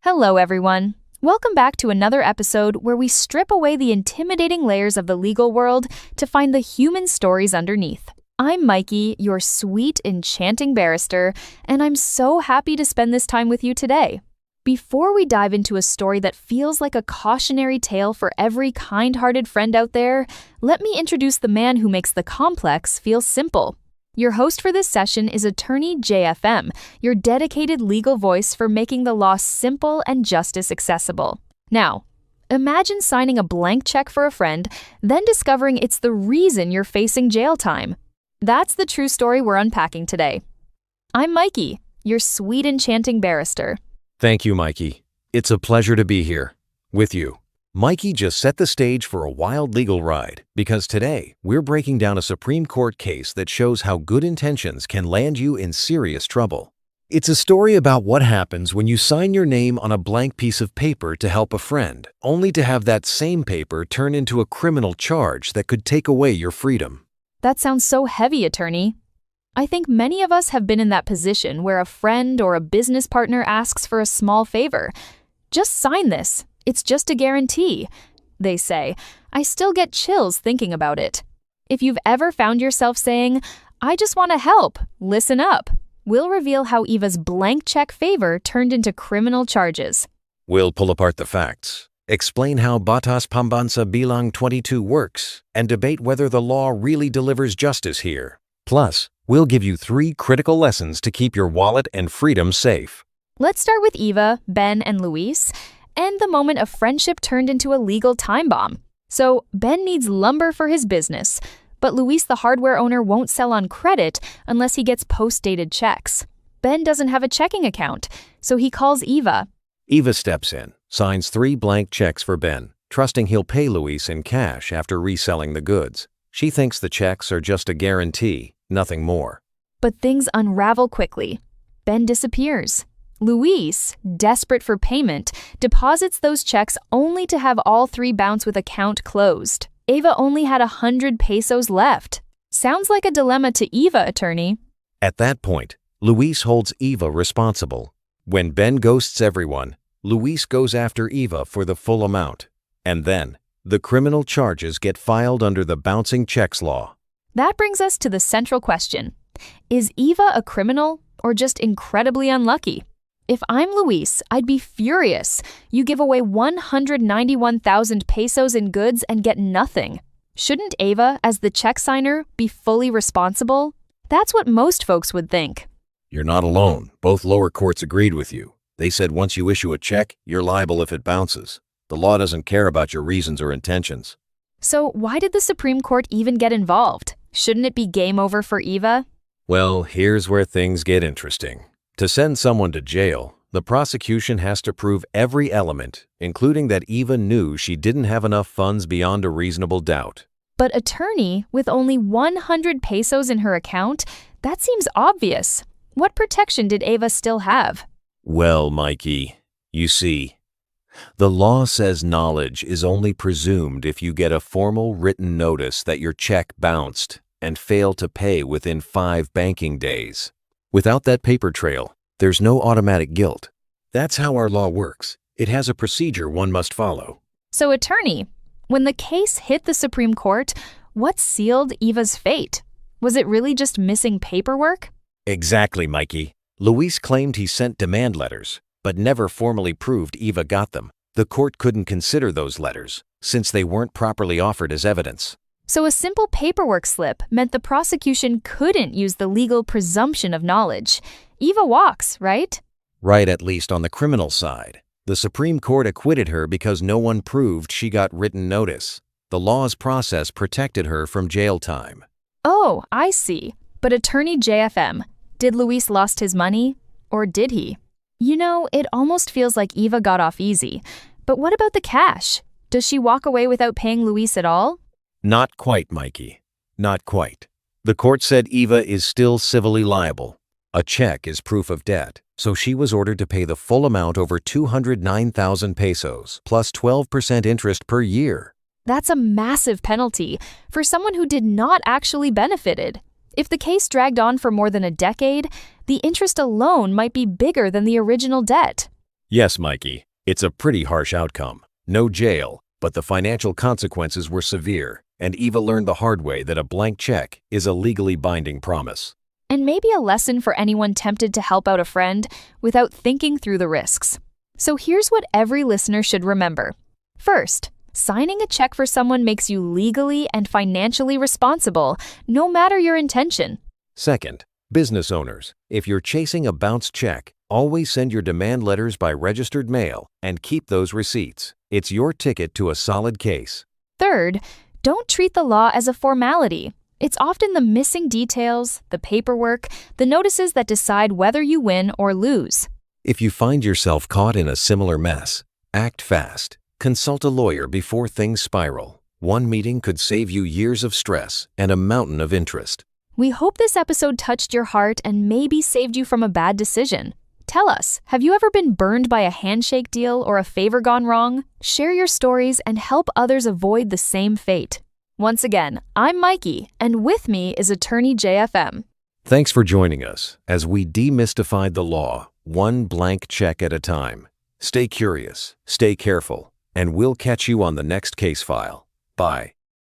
Hello, everyone. Welcome back to another episode where we strip away the intimidating layers of the legal world to find the human stories underneath. I'm Mikey, your sweet, enchanting barrister, and I'm so happy to spend this time with you today. Before we dive into a story that feels like a cautionary tale for every kind-hearted friend out there, let me introduce the man who makes the complex feel simple. Your host for this session is Attorney JFM, your dedicated legal voice for making the law simple and justice accessible. Now, imagine signing a blank check for a friend, then discovering it's the reason you're facing jail time. That's the true story we're unpacking today. I'm Mikey, your sweet, enchanting barrister. Thank you, Mikey. It's a pleasure to be here with you. Mikey just set the stage for a wild legal ride because today we're breaking down a Supreme Court case that shows how good intentions can land you in serious trouble. It's a story about what happens when you sign your name on a blank piece of paper to help a friend, only to have that same paper turn into a criminal charge that could take away your freedom. That sounds so heavy, attorney. I think many of us have been in that position where a friend or a business partner asks for a small favor. Just sign this. It's just a guarantee, they say. I still get chills thinking about it. If you've ever found yourself saying, I just want to help, listen up, we'll reveal how Eva's blank check favor turned into criminal charges. We'll pull apart the facts, explain how Batas Pambansa Bilang 22 works, and debate whether the law really delivers justice here. Plus, we'll give you 3 critical lessons to keep your wallet and freedom safe. Let's start with Eva, Ben, and Luis, and the moment a friendship turned into a legal time bomb. So, Ben needs lumber for his business, but Luis, the hardware owner, won't sell on credit unless he gets post-dated checks. Ben doesn't have a checking account, so he calls Eva. Eva steps in, signs 3 blank checks for Ben, trusting he'll pay Luis in cash after reselling the goods. She thinks the checks are just a guarantee, nothing more. But things unravel quickly. Ben disappears. Luis, desperate for payment, deposits those checks only to have all 3 bounce with account closed. Eva only had 100 pesos left. Sounds like a dilemma to Eva, attorney. At that point, Luis holds Eva responsible. When Ben ghosts everyone, Luis goes after Eva for the full amount. And then, the criminal charges get filed under the bouncing checks law. That brings us to the central question. Is Eva a criminal or just incredibly unlucky? If I'm Luis, I'd be furious. You give away 191,000 pesos in goods and get nothing. Shouldn't Eva, as the check signer, be fully responsible? That's what most folks would think. You're not alone. Both lower courts agreed with you. They said once you issue a check, you're liable if it bounces. The law doesn't care about your reasons or intentions. So why did the Supreme Court even get involved? Shouldn't it be game over for Eva? Well, here's where things get interesting. To send someone to jail, the prosecution has to prove every element, including that Eva knew she didn't have enough funds beyond a reasonable doubt. But attorney, with only 100 pesos in her account, that seems obvious. What protection did Eva still have? Well, Mikey, you see, the law says knowledge is only presumed if you get a formal written notice that your check bounced and fail to pay within 5 banking days. Without that paper trail, there's no automatic guilt. That's how our law works. It has a procedure one must follow. So, attorney, when the case hit the Supreme Court, what sealed Eva's fate? Was it really just missing paperwork? Exactly, Mikey. Luis claimed he sent demand letters, but never formally proved Eva got them. The court couldn't consider those letters, since they weren't properly offered as evidence. So a simple paperwork slip meant the prosecution couldn't use the legal presumption of knowledge. Eva walks, right? Right, at least on the criminal side. The Supreme Court acquitted her because no one proved she got written notice. The law's process protected her from jail time. Oh, I see. But Attorney JFM, did Luis lost his money? Or did he? You know, it almost feels like Eva got off easy. But what about the cash? Does she walk away without paying Luis at all? Not quite, Mikey. Not quite. The court said Eva is still civilly liable. A check is proof of debt, so she was ordered to pay the full amount over 209,000 pesos, plus 12% interest per year. That's a massive penalty for someone who did not actually benefited. If the case dragged on for more than a decade, the interest alone might be bigger than the original debt. Yes, Mikey, it's a pretty harsh outcome. No jail, but the financial consequences were severe, and Eva learned the hard way that a blank check is a legally binding promise. And maybe a lesson for anyone tempted to help out a friend without thinking through the risks. So here's what every listener should remember. First, signing a check for someone makes you legally and financially responsible, no matter your intention. Second, business owners, if you're chasing a bounced check, always send your demand letters by registered mail and keep those receipts. It's your ticket to a solid case. Third, don't treat the law as a formality. It's often the missing details, the paperwork, the notices that decide whether you win or lose. If you find yourself caught in a similar mess, act fast. Consult a lawyer before things spiral. One meeting could save you years of stress and a mountain of interest. We hope this episode touched your heart and maybe saved you from a bad decision. Tell us, have you ever been burned by a handshake deal or a favor gone wrong? Share your stories and help others avoid the same fate. Once again, I'm Mikey, and with me is Attorney JFM. Thanks for joining us as we demystified the law, one blank check at a time. Stay curious, stay careful, and we'll catch you on the next case file. Bye.